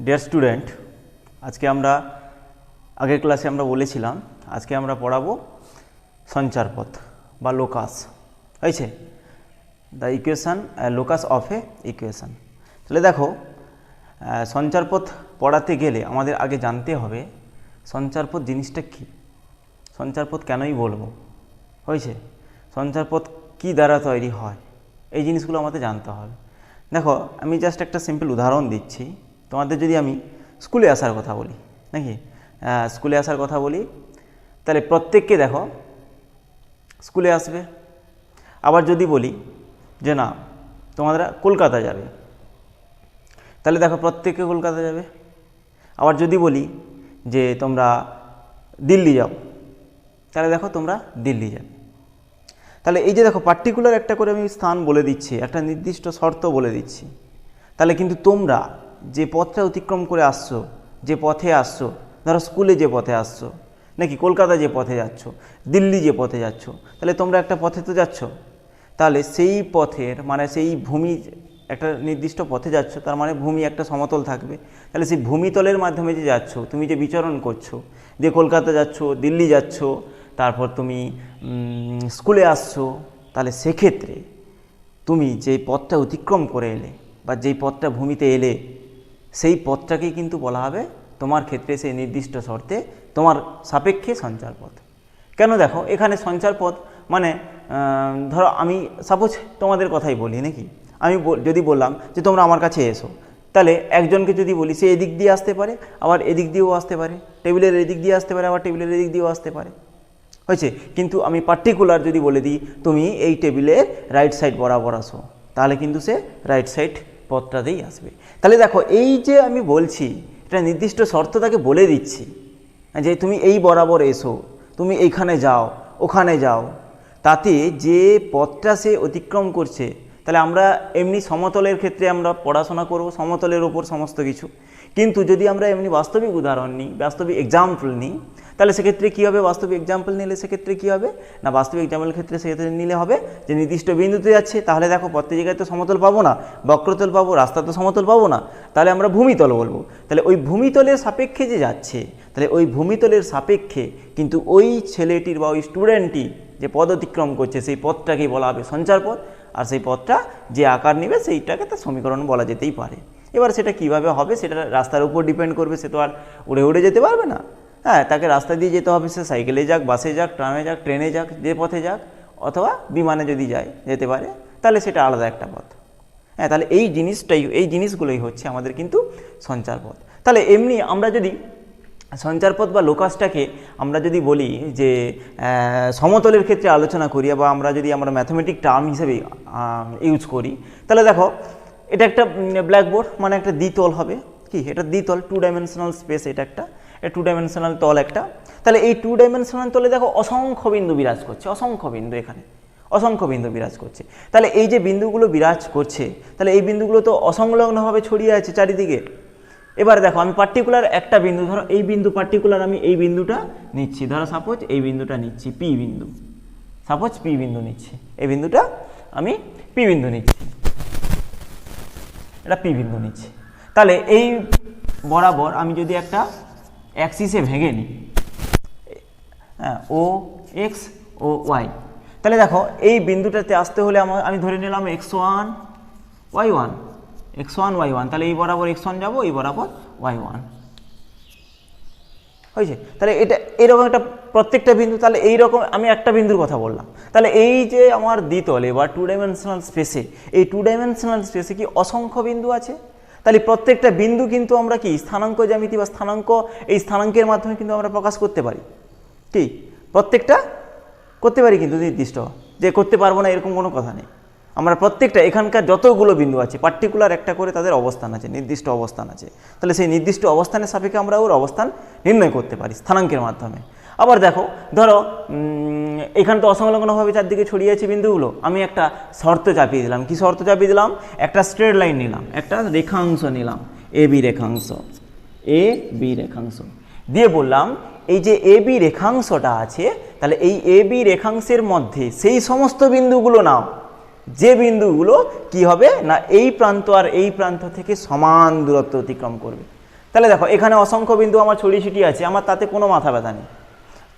Dear student, আজকে আমরা আগের ক্লাসে আমরা বলেছিলাম আজকে আমরা পড়াবো সঞ্চারপথ বা লোকাস। হয়েছে the equation locus of A equation. তাহলে দেখো, সঞ্চারপথ পড়াতে গেলে আমাদের আগে জানতে হবে সঞ্চারপথ জিনিসটা কী, সঞ্চারপথ কেনই বলবো, হয়েছে সঞ্চারপথ কী দ্বারা তৈরি হয়, এই জিনিসগুলো আমাদের জানতে হবে। দেখো, আমি জাস্ট একটা সিম্পল উদাহরণ দিচ্ছি তোমাদের। যদি আমি স্কুলে আসার কথা বলি, নাকি স্কুলে আসার কথা বলি, তাহলে প্রত্যেককে দেখো স্কুলে আসবে। আবার যদি বলি যে না তোমরা কলকাতা যাবে, তাহলে দেখো প্রত্যেককে কলকাতা যাবে। আবার যদি বলি যে তোমরা দিল্লি যাও, তাহলে দেখো তোমরা দিল্লি যাবে। তাহলে এই যে দেখো পার্টিকুলার একটা করে আমি স্থান বলে দিচ্ছি, একটা নির্দিষ্ট শর্ত বলে দিচ্ছি, তাহলে কিন্তু তোমরা যে পথটা অতিক্রম করে আসছো, যে পথে আসছো, ধরো স্কুলে যে পথে আসছো, নাকি কলকাতা যে পথে যাচ্ছ, দিল্লি যে পথে যাচ্ছ, তাহলে তোমরা একটা পথে তো যাচ্ছ। তাহলে সেই পথের মানে সেই ভূমি, একটা নির্দিষ্ট পথে যাচ্ছ, তার মানে ভূমি একটা সমতল থাকবে। তাহলে সেই ভূমিতলের মাধ্যমে যে যাচ্ছ, তুমি যে বিচরণ করছো, যে কলকাতা যাচ্ছ, দিল্লি যাচ্ছ, তারপর তুমি স্কুলে আসছো, তাহলে সেক্ষেত্রে তুমি যেই পথটা অতিক্রম করে এলে বা যেই পথটা ভূমিতে এলে, সেই পথটাকেই কিন্তু বলা হবে তোমার ক্ষেত্রে সেই নির্দিষ্ট শর্তে তোমার সাপেক্ষে সঞ্চারপথ। কেন দেখো, এখানে সঞ্চারপথ মানে ধরো আমি সাপোজ তোমাদের কথাই বলি, নাকি আমি যদি বললাম যে তোমরা আমার কাছে এসো, তাহলে একজনকে যদি বলি সে এদিক দিয়ে আসতে পারে, আবার এদিক দিয়েও আসতে পারে, টেবিলের এদিক দিয়ে আসতে পারে, আবার টেবিলের এদিক দিয়েও আসতে পারে, হয়েছে। কিন্তু আমি পার্টিকুলার যদি বলে দিই তুমি এই টেবিলের রাইট সাইড বরাবর আসো, তাহলে কিন্তু সে রাইট সাইড পথটাতেই আসবে। তাহলে দেখো, এই যে আমি বলছি এটা নির্দিষ্ট শর্ত তাকে বলে দিচ্ছি যে তুমি এই বরাবর এসো, তুমি এইখানে যাও, ওখানে যাও, তাতে যে পথটা সে অতিক্রম করছে। তাহলে আমরা এমনি সমতলের ক্ষেত্রে আমরা পড়াশোনা করব সমতলের ওপর সমস্ত কিছু, কিন্তু যদি আমরা এমনি বাস্তবিক উদাহরণ নিই, বাস্তবিক এক্সাম্পল নিই, তাহলে সেক্ষেত্রে কী হবে, বাস্তবিক এক্সাম্পল নিলে সেক্ষেত্রে কী হবে না, বাস্তবিক এক্সাম্পলের ক্ষেত্রে সেক্ষেত্রে নিলে হবে যে নির্দিষ্ট বিন্দুতে যাচ্ছে, তাহলে দেখো প্রত্যেক জায়গায় তো সমতল পাবো না, বক্রতল পাবো, রাস্তা তো সমতল পাবো না, তাহলে আমরা ভূমিতল বলবো। তাহলে ওই ভূমিতলের সাপেক্ষে যে যাচ্ছে, তাহলে ওই ভূমিতলের সাপেক্ষে কিন্তু ওই ছেলেটির বা ওই স্টুডেন্টটি যে পথ অতিক্রম করছে, সেই পথটাকেই বলা হবে সঞ্চারপথ। আর সেই পথটা যে আকার নেবে সেইটাকে তার সমীকরণ বলা যেতেই পারে। এবার সেটা কিভাবে হবে সেটা রাস্তার উপর ডিপেন্ড করবে, সে তো আর উড়ে উড়ে যেতে পারবে না। হ্যাঁ, তাকে রাস্তা দিয়ে যেতে হবে, সে সাইকেলে যাক, বাসে যাক, ট্রামে যাক, ট্রেনে যাক, যে পথে যাক, অথবা বিমানে যদি যায় যেতে পারে, তাহলে সেটা আলাদা একটা পথ। হ্যাঁ, তাহলে এই জিনিসগুলোই হচ্ছে আমাদের কিন্তু সঞ্চারপথ। তাহলে এমনি আমরা যদি সঞ্চারপথ বা লোকাসটাকে আমরা যদি বলি যে সমতলের ক্ষেত্রে আলোচনা করি, বা আমরা যদি আমরা ম্যাথমেটিক টার্ম হিসেবে ইউজ করি, তাহলে দেখো এটা একটা ব্ল্যাকবোর্ড মানে একটা দ্বিতল হবে। কি এটা দ্বিতল, 2 ডাইমেনশনাল স্পেস, এটা একটা 2 ডাইমেনশনাল তল একটা। তাহলে এই 2 ডাইমেনশনাল তলে দেখো অসংখ্য বিন্দু বিরাজ করছে, অসংখ্য বিন্দু, এখানে অসংখ্য বিন্দু বিরাজ করছে। তাহলে এই যে বিন্দুগুলো বিরাজ করছে, তাহলে এই বিন্দুগুলো তো অসংলগ্নভাবে ছড়িয়ে আছে চারিদিকে। এবার দেখো আমি পার্টিকুলার একটা বিন্দু, ধরো এই বিন্দু পার্টিকুলার আমি এই বিন্দুটা নিচ্ছি, ধরো সাপোজ এই বিন্দুটা নিচ্ছি পি বিন্দু, সাপোজ পি বিন্দু নিচ্ছি, এই বিন্দুটা আমি পি বিন্দু নিচ্ছি, এটা পি বিন্দু নিচ্ছি। তাহলে এই বরাবর আমি যদি একটা অ্যাক্সিসে ভেঙে নিই, হ্যাঁ, ও এক্স ও ওয়াই, তাহলে দেখো এই বিন্দুটাতে আসতে হলে আমি ধরে নিলাম x1 y1, x1 y1, তাহলে এই বরাবর x1 যাবো, এই বরাবর y1, হয়েছে। তাহলে এটা এরকম একটা প্রত্যেকটা বিন্দু, তাহলে এইরকম আমি একটা বিন্দুর কথা বললাম। তাহলে এই যে আমার দ্বিতলে বা 2 ডাইমেনশনাল স্পেসে, এই 2 ডাইমেনশনাল স্পেসে কি অসংখ্য বিন্দু আছে। তাহলে প্রত্যেকটা বিন্দু কিন্তু আমরা কি স্থানাঙ্ক জ্যামিতি বা স্থানাঙ্ক, এই স্থানাঙ্কের মাধ্যমে কিন্তু আমরা প্রকাশ করতে পারি। কি প্রত্যেকটা করতে পারি, কিন্তু নির্দিষ্ট যে করতে পারবো না এরকম কোনো কথা নেই। আমরা প্রত্যেকটা এখানকার যতগুলো বিন্দু আছে পার্টিকুলার একটা করে তাদের অবস্থান আছে, নির্দিষ্ট অবস্থান আছে। তাহলে সেই নির্দিষ্ট অবস্থানের সাপেক্ষে আমরা ওর অবস্থান নির্ণয় করতে পারি স্থানাঙ্কের মাধ্যমে। আবার দেখো, ধরো এখানে তো অসংলগ্নভাবে চারদিকে ছড়িয়ে আছে বিন্দুগুলো, আমি একটা শর্ত চাপিয়ে দিলাম। কি শর্ত চাপিয়ে দিলাম? একটা স্ট্রেট লাইন নিলাম, একটা রেখাংশ নিলাম, এ বি রেখাংশ, এ বি রেখাংশ দিয়ে বললাম এই যে এ বি রেখাংশটা আছে, তাহলে এই এ বি রেখাংশের মধ্যে সেই সমস্ত বিন্দুগুলো নাও যে বিন্দুগুলো কি হবে না এই প্রান্ত আর এই প্রান্ত থেকে সমান দূরত্ব অতিক্রম করবে। তাহলে দেখো এখানে অসংখ্য বিন্দু আমার ছড়িয়ে ছিটিয়ে আছে, আমার তাতে কোনো মাথা ব্যথা নেই,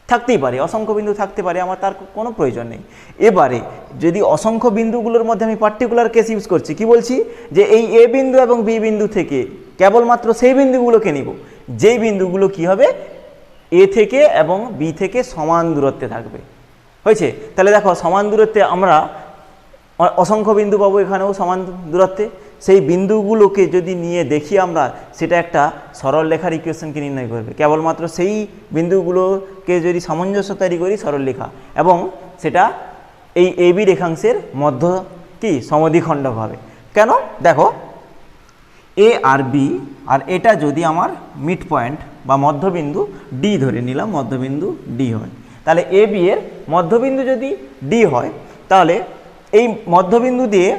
থাকতেই পারে, অসংখ্য বিন্দু থাকতে পারে, আমার তার কোনো প্রয়োজন নেই। এবারে যদি অসংখ্য বিন্দুগুলোর মধ্যে আমি পার্টিকুলার কেস ইউজ করছি, কি বলছি, যে এই এ বিন্দু এবং বি বিন্দু থেকে কেবলমাত্র সেই বিন্দুগুলোকে নিব যেই বিন্দুগুলো কি হবে এ থেকে এবং বি থেকে সমান দূরত্বে থাকবে। হয়েছে? তাহলে দেখো সমান দূরত্বে আমরা অসংখ্য বিন্দু পাবো, এখানেও সমান দূরত্বে। সেই বিন্দুগুলোকে যদি নিয়ে দেখি আমরা, সেটা একটা সরল রেখার ইকুয়েশনকে নির্ণয় করবে। কেবলমাত্র সেই বিন্দুগুলোকে যদি সামঞ্জস্য তৈরি করি সরল রেখা, এবং সেটা এই এ বি রেখাংশের মধ্য কি সমদ্বিখণ্ডক হবে। কেন? দেখো এ আর বি, আর এটা যদি আমার মিড পয়েন্ট বা মধ্যবিন্দু ডি ধরে নিলাম, মধ্যবিন্দু ডি হয়, তাহলে এ বি এর মধ্যবিন্দু যদি ডি হয়, তাহলে এই মধ্যবিন্দু দিয়ে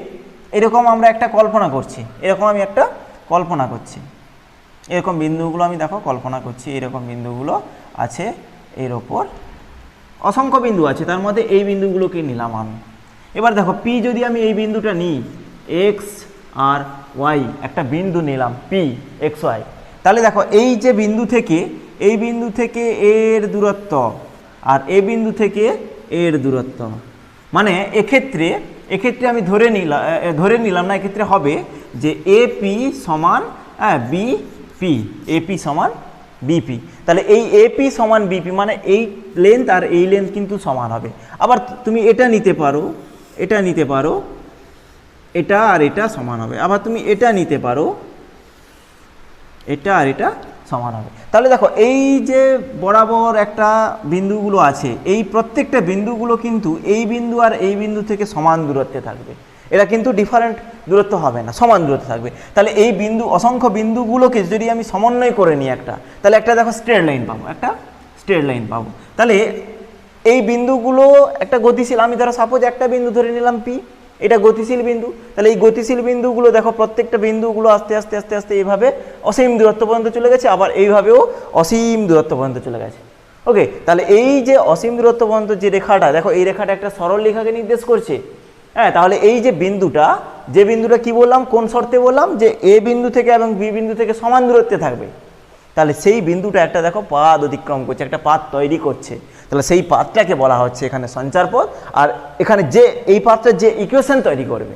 এরকম আমরা একটা কল্পনা করছি, এরকম আমি একটা কল্পনা করছি, এরকম বিন্দুগুলো আমি দেখো কল্পনা করছি, এরকম বিন্দুগুলো আছে, এর ওপর অসংখ্য বিন্দু আছে, তার মধ্যে এই বিন্দুগুলোকে নিলাম আমি। এবার দেখো পি যদি আমি এই বিন্দুটা নিই, এক্স আর ওয়াই একটা বিন্দু নিলাম পি এক্স ওয়াই, তাহলে দেখো এই যে বিন্দু থেকে এই বিন্দু থেকে এর দূরত্ব আর এই বিন্দু থেকে এর দূরত্ব, মানে এক্ষেত্রে আমি ধরে নিলাম না, এক্ষেত্রে হবে যে এ পি সমান বি পি, এ পি সমান বিপি। তাহলে এই এপি সমান বিপি মানে এই লেন্থ আর এই লেন্থ কিন্তু সমান হবে। আবার তুমি এটা নিতে পারো, এটা নিতে পারো, এটা আর এটা সমান হবে। আবার তুমি এটা নিতে পারো, এটা আর এটা সমান হবে। তাহলে দেখো এই যে বরাবর একটা বিন্দুগুলো আছে, এই প্রত্যেকটা বিন্দুগুলো কিন্তু এই বিন্দু আর এই বিন্দু থেকে সমান দূরত্বে থাকবে, এরা কিন্তু ডিফারেন্ট দূরত্ব হবে না, সমান দূরত্বে থাকবে। তাহলে এই বিন্দু অসংখ্য বিন্দুগুলোকে যদি আমি সমন্বয় করে নিই একটা, তাহলে একটা দেখো স্ট্রেট লাইন পাবো, একটা স্ট্রেট লাইন পাবো। তাহলে এই বিন্দুগুলো একটা গতিশীল, আমি ধরো সাপোজ একটা বিন্দু ধরে নিলাম পি, এটা গতিশীল বিন্দু। তাহলে এই গতিশীল বিন্দুগুলো দেখো প্রত্যেকটা বিন্দুগুলো আস্তে আস্তে আস্তে আস্তে এইভাবে অসীম দূরত্ব পর্যন্ত চলে গেছে, আবার এইভাবেও অসীম দূরত্ব পর্যন্ত চলে গেছে। ওকে, তাহলে এই যে অসীম দূরত্ব পর্যন্ত যে রেখাটা দেখো, এই রেখাটা একটা সরল রেখাকে নির্দেশ করছে। হ্যাঁ, তাহলে এই যে বিন্দুটা কি বললাম, কোন শর্তে বললাম, যে এ বিন্দু থেকে এবং বি বিন্দু থেকে সমান দূরত্বে থাকবে। তাহলে সেই বিন্দুটা একটা দেখো পাদ অতিক্রম করছে, একটা পাদ তৈরি করছে। তাহলে সেই পাদটাকে বলা হচ্ছে এখানে সঞ্চার পথ। আর এখানে যে এই পাদটা যে ইকুয়েশন তৈরি করবে,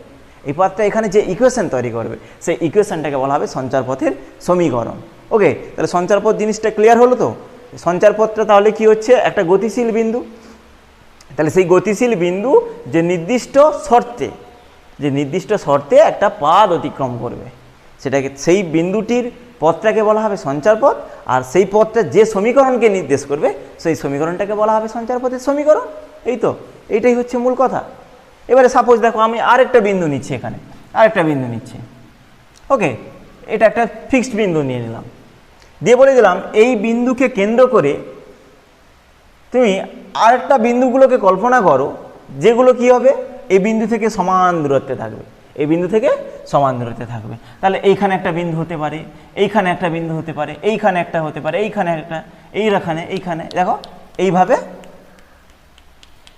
এই পাদটা এখানে যে ইকুয়েশন তৈরি করবে, সেই ইকুয়েশনটাকে বলা হবে সঞ্চার পথের সমীকরণ। ওকে, তাহলে সঞ্চার পথ জিনিসটা ক্লিয়ার হলো তো? সঞ্চার পথটা তাহলে কি হচ্ছে, একটা গতিশীল বিন্দু। তাহলে সেই গতিশীল বিন্দু যে নির্দিষ্ট শর্তে একটা পাদ অতিক্রম করবে, সেটাকে সেই বিন্দুটির পথটাকে বলা হবে সঞ্চার পথ। আর সেই পথটা যে সমীকরণকে নির্দেশ করবে, সেই সমীকরণটাকে বলা হবে সঞ্চার পথের সমীকরণ। এই তো, এইটাই হচ্ছে মূল কথা। এবারে সাপোজ দেখো আমি আরেকটা বিন্দু নিচ্ছি, এখানে আরেকটা বিন্দু নিচ্ছি। ওকে, এটা একটা ফিক্সড বিন্দু নিয়ে নিলাম, দিয়ে বলে দিলাম এই বিন্দুকে কেন্দ্র করে তুমি আরেকটা বিন্দুগুলোকে কল্পনা করো, যেগুলো কি হবে এই বিন্দু থেকে সমান দূরত্বে থাকবে, এই বিন্দু থেকে সমান দূরত্বে থাকবে। তাহলে এইখানে একটা বিন্দু হতে পারে, এইখানে একটা বিন্দু হতে পারে, এইখানে একটা হতে পারে, এইখানে একটা, এইখানে দেখো এইভাবে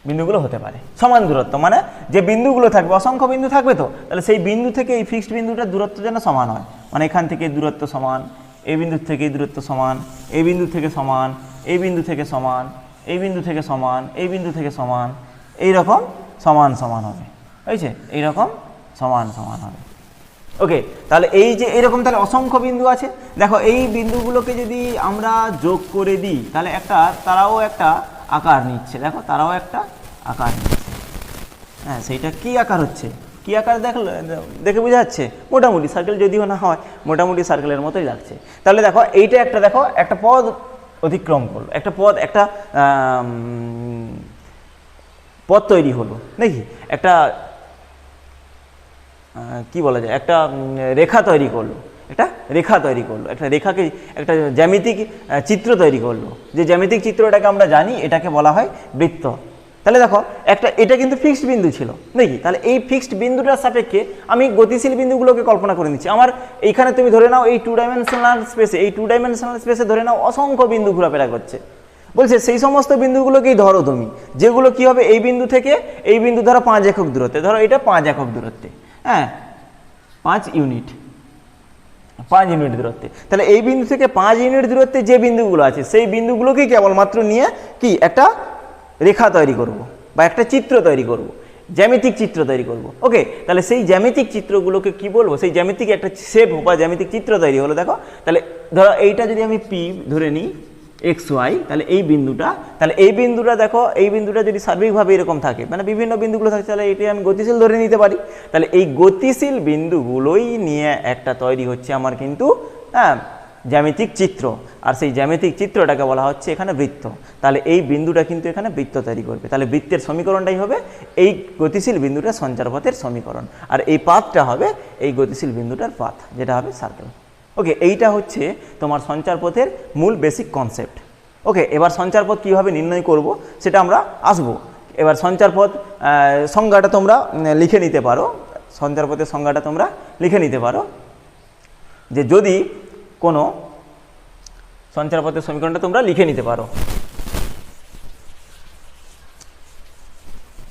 বিন্দুগুলো হতে পারে সমান দূরত্ব। মানে যে বিন্দুগুলো থাকবে, অসংখ্য বিন্দু থাকবে তো, তাহলে সেই বিন্দু থেকে এই ফিক্সড বিন্দুটার দূরত্ব যেন সমান হয়। মানে এখান থেকে দূরত্ব সমান, এই বিন্দু থেকে দূরত্ব সমান, এই বিন্দু থেকে সমান, এই বিন্দু থেকে সমান, এই বিন্দু থেকে সমান, এই বিন্দু থেকে সমান, এইরকম সমান সমান হবে। হয়েছে? এইরকম সমান সমান হবে। ওকে, তাহলে এই যে এরকম তাহলে অসংখ্য বিন্দু আছে, দেখো এই বিন্দুগুলোকে যদি আমরা যোগ করে দিই, তাহলে তারাও একটা আকার নিচ্ছে। দেখো তারাও একটা আকার নিচ্ছে। হ্যাঁ, সেইটা কি আকার হচ্ছে, কি আকার দেখে বোঝা যাচ্ছে? মোটামুটি সার্কেল, যদিও না হয় মোটামুটি সার্কেলের মতোই লাগছে। তাহলে দেখো এইটা একটা পদ অতিক্রম করলো, একটা পথ তৈরি হলো নাকি, একটা কি বলা যায়, একটা রেখা তৈরি করলো, একটা রেখাকে একটা জ্যামিতিক চিত্র তৈরি করলো। যে জ্যামিতিক চিত্রটাকে আমরা জানি, এটাকে বলা হয় বৃত্ত। তাহলে দেখো এটা কিন্তু ফিক্সড বিন্দু ছিল নাকি, তাহলে এই ফিক্সড বিন্দুটার সাপেক্ষে আমি গতিশীল বিন্দুগুলোকে কল্পনা করে নিচ্ছি। আমার এইখানে তুমি ধরে নাও এই টু ডাইমেনশনাল স্পেসে ধরে নাও অসংখ্য বিন্দু ঘোরাফেরা করছে। বলছে সেই সমস্ত বিন্দুগুলোকেই ধরো তুমি, যেগুলো কি হবে এই বিন্দু থেকে এই বিন্দু ধরো 5 একক দূরত্বে, ধরো এটা 5 একক দূরত্বে, হ্যাঁ 5 ইউনিট। 5 ইউনিট দূরত্বে। তাহলে এই বিন্দু থেকে 5 ইউনিট দূরত্বে যে বিন্দুগুলো আছে সেই বিন্দুগুলোকে কেবলমাত্র নিয়ে কি একটা রেখা তৈরি করব বা একটা চিত্র তৈরি করব, জ্যামিতিক চিত্র তৈরি করব। ওকে, তাহলে সেই জ্যামিতিক চিত্রগুলোকে কি বলবো, সেই জ্যামিতিক একটা শেপ বা জ্যামিতিক চিত্র তৈরি হলো। দেখো তাহলে ধরো এইটা যদি আমি পি ধরে নিই XY, তাহলে এই বিন্দুটা দেখো, এই বিন্দুটা যদি সার্বিকভাবে এরকম থাকে, মানে বিভিন্ন বিন্দুগুলো থাকে, তাহলে এটি আমি গতিশীল ধরে নিতে পারি। তাহলে এই গতিশীল বিন্দুগুলোই নিয়ে একটা তৈরি হচ্ছে আমার কিন্তু জ্যামিতিক চিত্র, আর সেই জ্যামিতিক চিত্রটাকে বলা হচ্ছে এখানে বৃত্ত। তাহলে এই বিন্দুটা কিন্তু এখানে বৃত্ত তৈরি করবে। তাহলে বৃত্তের সমীকরণটাই হবে এই গতিশীল বিন্দুটা সঞ্চারপথের সমীকরণ, আর এই পাথটা হবে এই গতিশীল বিন্দুটার পাথ, যেটা হবে সার্কেল। ওকে, এইটা হচ্ছে তোমার সঞ্চারপথের মূল বেসিক কনসেপ্ট। ওকে, এবার সঞ্চারপথ কীভাবে নির্ণয় করব সেটা আমরা আসবো। এবার সঞ্চারপথ সংজ্ঞাটা তোমরা লিখে নিতে পারো, সঞ্চারপথের সংজ্ঞাটা তোমরা লিখে নিতে পারো, যে যদি কোনো সঞ্চারপথের সমীকরণটা তোমরা লিখে নিতে পারো।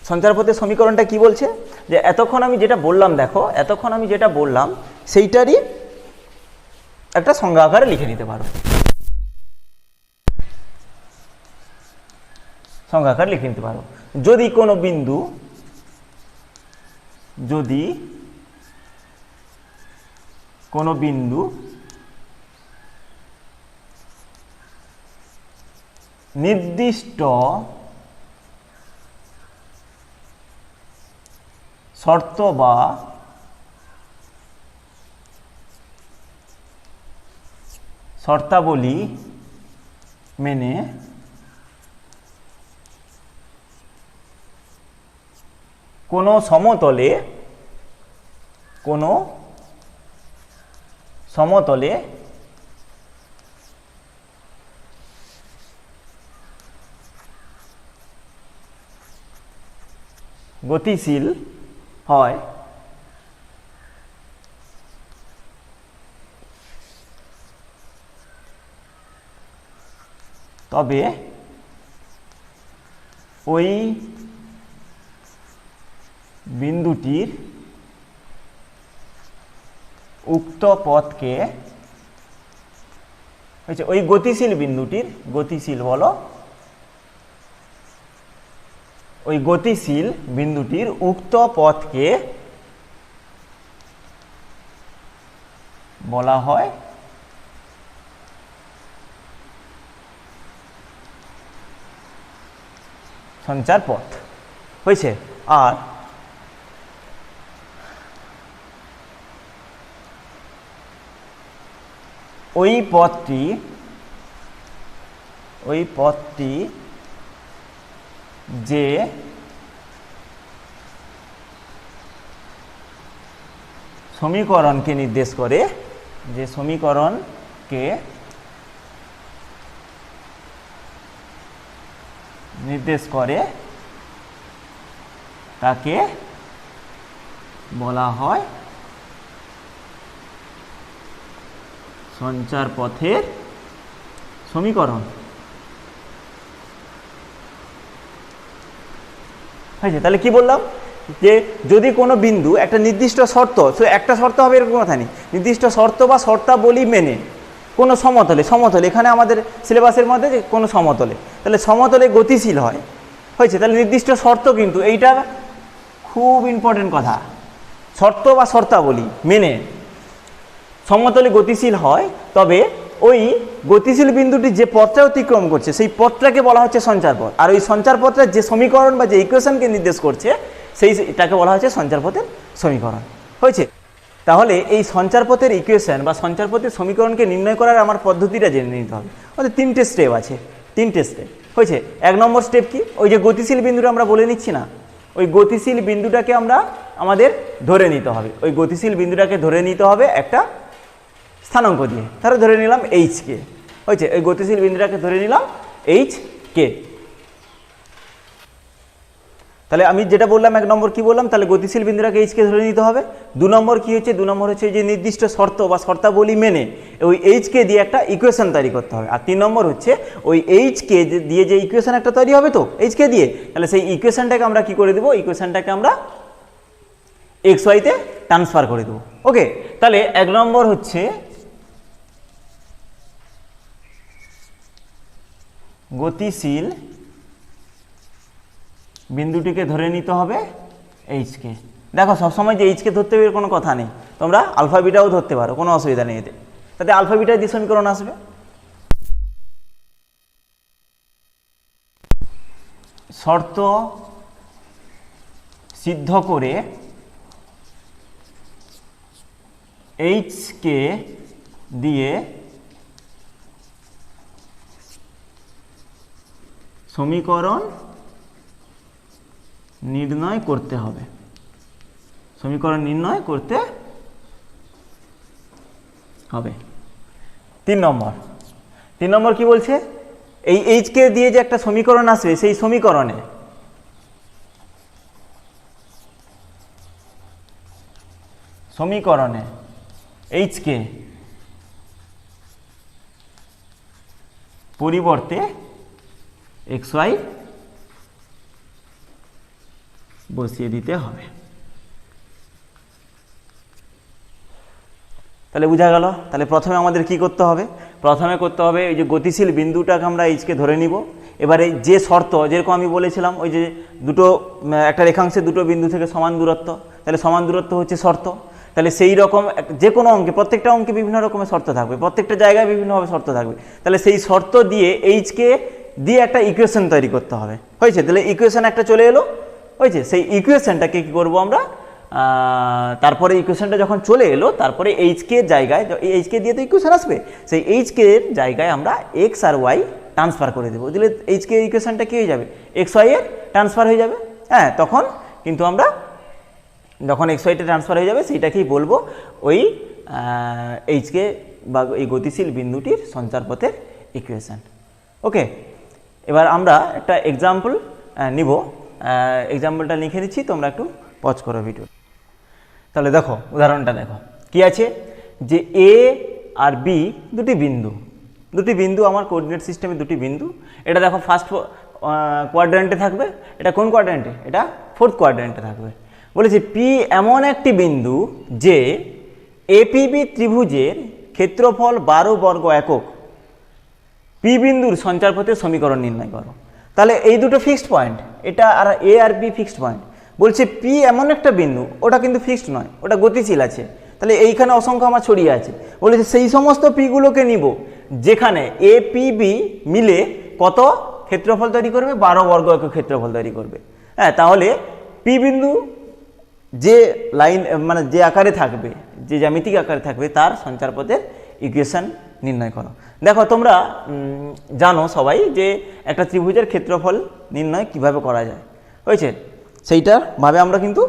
সঞ্চারপথের সমীকরণটা কি বলছে, যে এতক্ষণ আমি যেটা বললাম, দেখো এতক্ষণ আমি যেটা বললাম সেইটারই একটা সংজ্ঞা আকারে লিখে নিতে পারো, সংজ্ঞা আকারে লিখে নিতে পারো। যদি কোনো বিন্দু, যদি কোনো বিন্দু নির্দিষ্ট শর্ত বা শর্তাবলী মেনে কোনো সমতলে গতিশীল হয়, তবে ওই বিন্দুটির উক্ত পথকে, ওই গতিশীল বিন্দুটির, গতিশীল বলো, ওই গতিশীল বিন্দুটির উক্ত পথকে বলা হয় সঞ্চারপথ। হয়েছে? আর ওই পথটি যে সমীকরণকে নির্দেশ করে, যে সমীকরণকে নির্দেশ করে, তাকে বলা হয় সঞ্চারপথের সমীকরণ। হয়েছে? তাহলে কি বললাম, যে যদি কোনো বিন্দু একটা নির্দিষ্ট শর্ত, একটা শর্ত হবে এরকম কথা নেই, নির্দিষ্ট শর্ত বা শর্তাবলী মেনে কোনো সমতলে, এখানে আমাদের সিলেবাসের মধ্যে যে কোনো সমতলে, তাহলে সমতলে গতিশীল হয়। হয়েছে? তাহলে নির্দিষ্ট শর্ত, কিন্তু এইটা খুব ইম্পর্টেন্ট কথা, শর্ত বা শর্তাবলী মেনে সমতলে গতিশীল হয়, তবে ওই গতিশীল বিন্দুটি যে পথটা অতিক্রম করছে সেই পথটাকে বলা হচ্ছে সঞ্চারপথ, আর ওই সঞ্চারপথটা যে সমীকরণ বা যে ইকুয়েশনকে নির্দেশ করছে সেইটাকে বলা হচ্ছে সঞ্চারপথের সমীকরণ। হয়েছে? তাহলে এই সঞ্চারপথের ইকুয়েশন বা সঞ্চারপথের সমীকরণকে নির্ণয় করার আমার পদ্ধতিটা জেনে নিতে হবে। ওদের 3টে স্টেপ আছে, 3টে স্টেপ। হয়েছে? 1 নম্বর স্টেপ কি, ওই যে গতিশীল বিন্দুটা আমরা বলে নিচ্ছি না, ওই গতিশীল বিন্দুটাকে আমাদের ধরে নিতে হবে, ওই গতিশীল বিন্দুটাকে ধরে নিতে হবে একটা স্থানাঙ্ক দিয়ে। তাহলে ধরে নিলাম HK। হয়েছে? ওই গতিশীল বিন্দুটাকে ধরে নিলাম HK। তাহলে আমি যেটা বললাম 1 নম্বর কি বললাম, তাহলে গতিশীল বিন্দুটাকে HK ধরে নিতে হবে। 2 নম্বর কি হচ্ছে, 2 নম্বর হচ্ছে যে নির্দিষ্ট শর্ত বা শর্তাবলী মেনে ওই HK দিয়ে একটা ইকুয়েশন তৈরি করতে হবে। আর 3 নম্বর হচ্ছে ওই HK দিয়ে যে ইকুয়েশন একটা তৈরি হবে, তো HK দিয়ে, তাহলে সেই ইকুয়েশনটাকে আমরা কি করে দেবো, ইকুয়েশনটাকে আমরা XY তে ট্রান্সফার করে দেবো। ওকে, তাহলে 1 নম্বর হচ্ছে গতিশীল বিন্দুটিকে ধরে নিতে হবে এইচকে। দেখো সবসময় যে এইচকে ধরতে হবে কোনো কথা নেই, তোমরা আলফা বিটাও ধরতে পারো, কোনো অসুবিধা নেই এতে। তাতে আলফা বিটার যে সমীকরণ আসবে, শর্ত সিদ্ধ করে এইচকে দিয়ে সমীকরণ নির্ণয় করতে হবে, সমীকরণ নির্ণয় করতে হবে। 3 নম্বর কি বলছে, এই এইচকে দিয়ে যে একটা সমীকরণ আসবে, সেই সমীকরণে এইচকে পরিবর্তে xy বসিয়ে দিতে হবে। তাহলে বোঝা গেল। তাহলে প্রথমে আমাদের কি করতে হবে, প্রথমে করতে হবে ওই যে গতিশীল বিন্দুটাকে আমরা এইচকে ধরে নিব। এবারে যে শর্ত, যেরকম আমি বলেছিলাম ওই যে দুটো একটা রেখাংশে দুটো বিন্দু থেকে সমান দূরত্ব, তাহলে সমান দূরত্ব হচ্ছে শর্ত। তাহলে সেই রকম যে কোনো অঙ্কে, প্রত্যেকটা অঙ্কে বিভিন্ন রকমের শর্ত থাকবে, প্রত্যেকটা জায়গায় বিভিন্নভাবে শর্ত থাকবে। তাহলে সেই শর্ত দিয়ে এইচকে দিয়ে একটা ইকুয়েশন তৈরি করতে হবে, হয়েছে? তাহলে ইকুয়েশন একটা চলে এলো, হয়েছে? সেই ইকুয়েশনটাকে কী করবো আমরা, তারপরে ইকুয়েশনটা যখন চলে এলো, তারপরে এইচকে জায়গায়, এইচকে দিয়ে তো ইকুয়েশন আসবে, সেই এইচকে জায়গায় আমরা এক্স আর ওয়াই ট্রান্সফার করে দেবো, দিলে এইচকে ইকুয়েশনটা কী হয়ে যাবে, এক্স ওয়াই এর ট্রান্সফার হয়ে যাবে। হ্যাঁ, তখন কিন্তু আমরা যখন এক্স ওয়াইটা ট্রান্সফার হয়ে যাবে, সেইটাকেই বলবো ওই এইচকে বা এই গতিশীল বিন্দুটির সঞ্চারপথের ইকুয়েশন। ওকে, এবার আমরা একটা এক্সাম্পল নিব, এক্সাম্পলটা লিখে দিচ্ছি, তোমরা একটু পজ করো ভিডিও। তাহলে দেখো উদাহরণটা দেখো কি আছে, যে এ আর বি দুটি বিন্দু আমার কোঅর্ডিনেট সিস্টেমে দুটি বিন্দু। এটা দেখো ফার্স্ট কোয়াড্র্যান্টে থাকবে, এটা কোন কোয়াড্র্যান্টে, এটা ফোর্থ কোয়াড্র্যান্টে থাকবে। বলেছে পি এমন একটি বিন্দু যে এপিবি ত্রিভুজের ক্ষেত্রফল 12 বর্গ একক, পি বিন্দুর সঞ্চারপথের সমীকরণ নির্ণয় করো। তাহলে এই দুটো ফিক্সড পয়েন্ট, এটা আর এ আর বি ফিক্সড পয়েন্ট। বলছে পি এমন একটা বিন্দু, ওটা কিন্তু ফিক্সড নয়, ওটা গতিশীল আছে। তাহলে এইখানে অসংখ্য আমার ছড়িয়ে আছে। বলেছে সেই সমস্ত পিগুলোকে নিব যেখানে এ পি বি মিলে কত ক্ষেত্রফল তৈরি করবে, 12 বর্গ একক ক্ষেত্রফল তৈরি করবে। হ্যাঁ, তাহলে পি বিন্দু যে লাইন মানে যে আকারে থাকবে, যে জ্যামিতিক আকারে থাকবে, তার সঞ্চারপথের ইকুয়েশন নির্ণয় করো। দেখো তোমরা জানো সবাই যে একটা ত্রিভুজের ক্ষেত্রফল নির্ণয় কিভাবে করা যায়, হয়েছে? সেইটার ভাবে আমরা কিন্তু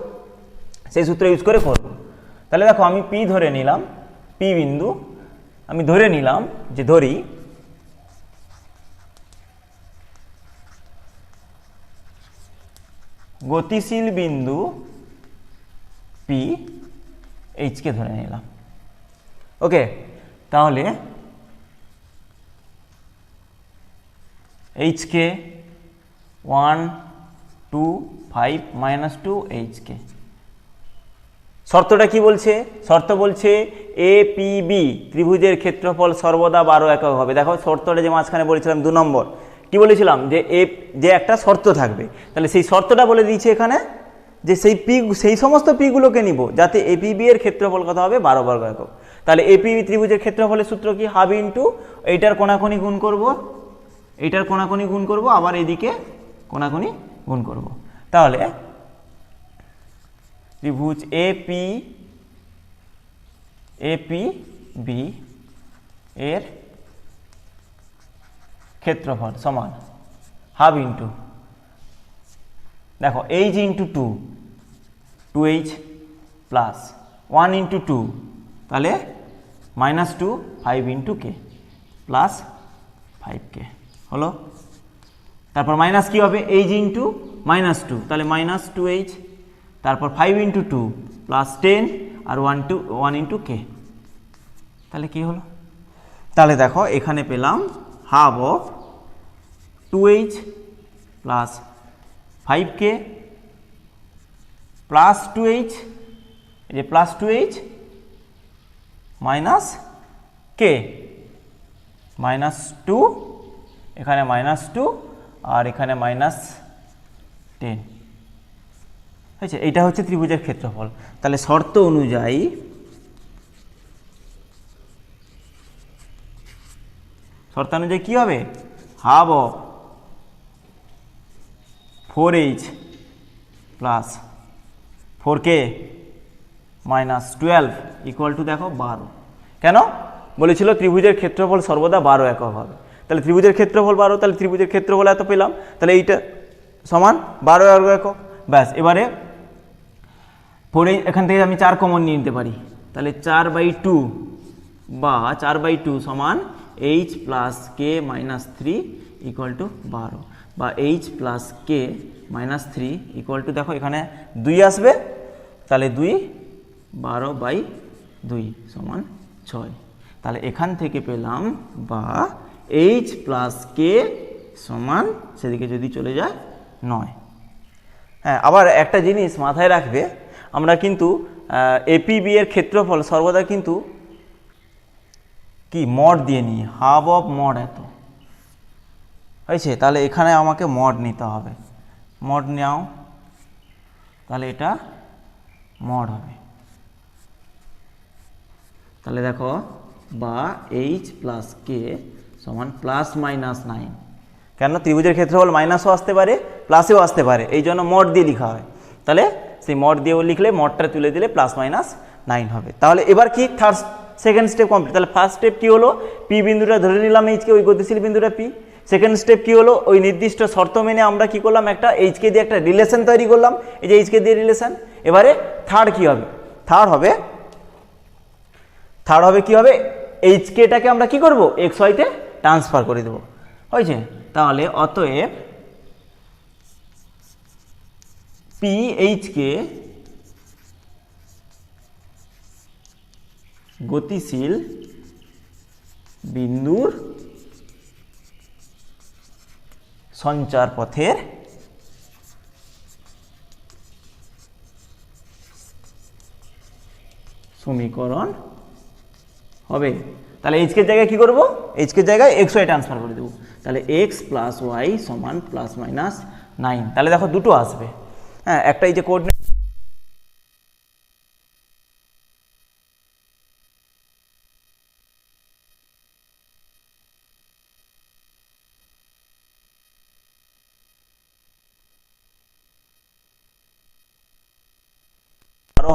সেই সূত্র ইউজ করে করব। তাহলে দেখো আমি পি ধরে নিলাম, পি বিন্দু আমি ধরে নিলাম, যে ধরি গতিশীল বিন্দু পি এইচকে ধরে নিলাম। ওকে, তাহলে এইচকে 1 2 5 -2 এইচকে। শর্তটা কি বলছে, শর্ত বলছে এ পি বি ত্রিভুজের ক্ষেত্রফল সর্বদা 12 একক হবে। দেখো শর্তটা যে মাঝখানে বলেছিলাম 2 নম্বর, কি বলেছিলাম, যে যে একটা শর্ত থাকবে, তাহলে সেই শর্তটা বলে দিয়েছে এখানে, যে সেই সমস্ত পিগুলোকে নিব যাতে এপিবি এর ক্ষেত্রফল কত হবে, 12 বর্গ একক। তাহলে এপিবি ত্রিভুজের ক্ষেত্রফলের সূত্র কি, হাফ ইন্টু এইটার কোণাকুণি গুণ করব, এইটার কোণাকুণি গুণ করব, আবার এইদিকে কোণাকুণি গুণ করব। তাহলে ত্রিভুজ এপিবি এর ক্ষেত্রফল সমান হাফ ইন্টু, দেখো H into 2h plus 1 into 2, তাহলে -2 5 ইন্টু কে প্লাস 5k হলো। তারপর মাইনাস কি হবে, এইচ ইন্টু -2, তাহলে -2h, তারপর 5 ইন্টু 2 প্লাস 10 আর 1 ইন্টু কে, তাহলে কি হলো? তাহলে দেখো এখানে পেলাম half of 2h plus 5k plus 2h, এই যে প্লাস 2h মাইনাস কে, -2 এখানে -2 আর এখানে -10 হয়েছে। এইটা হচ্ছে ত্রিভুজের ক্ষেত্রফল। তাহলে শর্ত অনুযায়ী কি হবে, half of 4h plus 4k -12 equal to দেখো 12। কেন বলেছিল ত্রিভুজের ক্ষেত্রফল সর্বদা 12 একক হবে। তাহলে ত্রিভুজের ক্ষেত্রফল 12, তাহলে ত্রিভুজের ক্ষেত্রফল এত পেলাম, তাহলে এইটা সমান 12 একক। ব্যাস, এবারে 4h এখান থেকে আমি 4 কমন নিয়ে নিতে পারি, তাহলে 4/2 বা 4/2 সমান h plus K -3 equal to 12 বা h plus K -3 equal to দেখো এখানে 2 আসবে, তাহলে 2 12/2 সমান 6। তাহলে এখান থেকে পেলাম বা h প্লাস কে সমান সেদিকে যদি চলে যায় 9। হ্যাঁ, আবার একটা জিনিস মাথায় রাখবে, আমরা কিন্তু এপিবি এর ক্ষেত্রফল সর্বদা কিন্তু কি মড দিয়ে নিই, হাফ অফ মড এত হয়েছে। তাহলে এখানে আমাকে মড নিতে হবে, মড নাও, তাহলে এটা মড হবে। তাহলে দেখো বা h প্লাস কে সমান +-9। কেন ত্রিভুজের ক্ষেত্রফল মাইনাসও আসতে পারে প্লাসেও আসতে পারে, এই জন্য মড দিয়ে লেখা হয়। তাহলে সেই মড দিয়েও লিখলে মডটা তুলে দিলে +-9 হবে। তাহলে এবার কি সেকেন্ড স্টেপ কমপ্লিট। তাহলে ফার্স্ট স্টেপ কি হলো, পি বিন্দুটা ধরে নিলাম এইচকে, ওই গতিশীল বিন্দুটা পি। সেকেন্ড স্টেপ কি হলো, ওই নির্দিষ্ট শর্ত মেনে আমরা কি করলাম, একটা এইচকে দিয়ে একটা রিলেশন তৈরি করলাম, এই যে এইচকে দিয়ে রিলেশন। এবারে থার্ড কি হবে, থার্ড হবে কি হবে, এইচকেটাকে আমরা কি করব, এক্স ওয়াইতে ট্রান্সফার করে দেবো, হয়েছে। তাহলে অতএব পি এইচকে গতিশীল বিন্দুর সঞ্চার পথের সমীকরণ হবে। তাহলে এইচকে জায়গায় কি করব, এইচকে জায়গায় এক্স ওয়াই ট্রান্সফার করে দেবো। তাহলে এক্স প্লাস ওয়াই সমান +-9। তাহলে দেখো দুটো আসবে। হ্যাঁ, একটা এই যে কোঅর্ডিনেট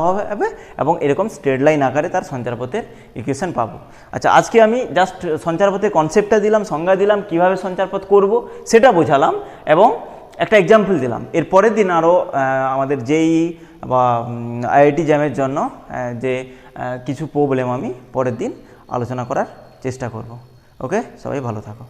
হবে এবং এরকম স্ট্রেট লাইন আকারে তার সঞ্চারপথের ইকুয়েশন পাবো। আচ্ছা, আজকে আমি জাস্ট সঞ্চারপথের কনসেপ্টটা দিলাম, সংজ্ঞা দিলাম, কিভাবে সঞ্চারপথ করব সেটা বোঝালাম এবং একটা এক্সাম্পল দিলাম। এর পরের দিন আরও আমাদের যেই বা আইআইটি জ্যামের জন্য যে কিছু প্রবলেম আমি পরের দিন আলোচনা করার চেষ্টা করব। ওকে, সবাই ভালো থাকো।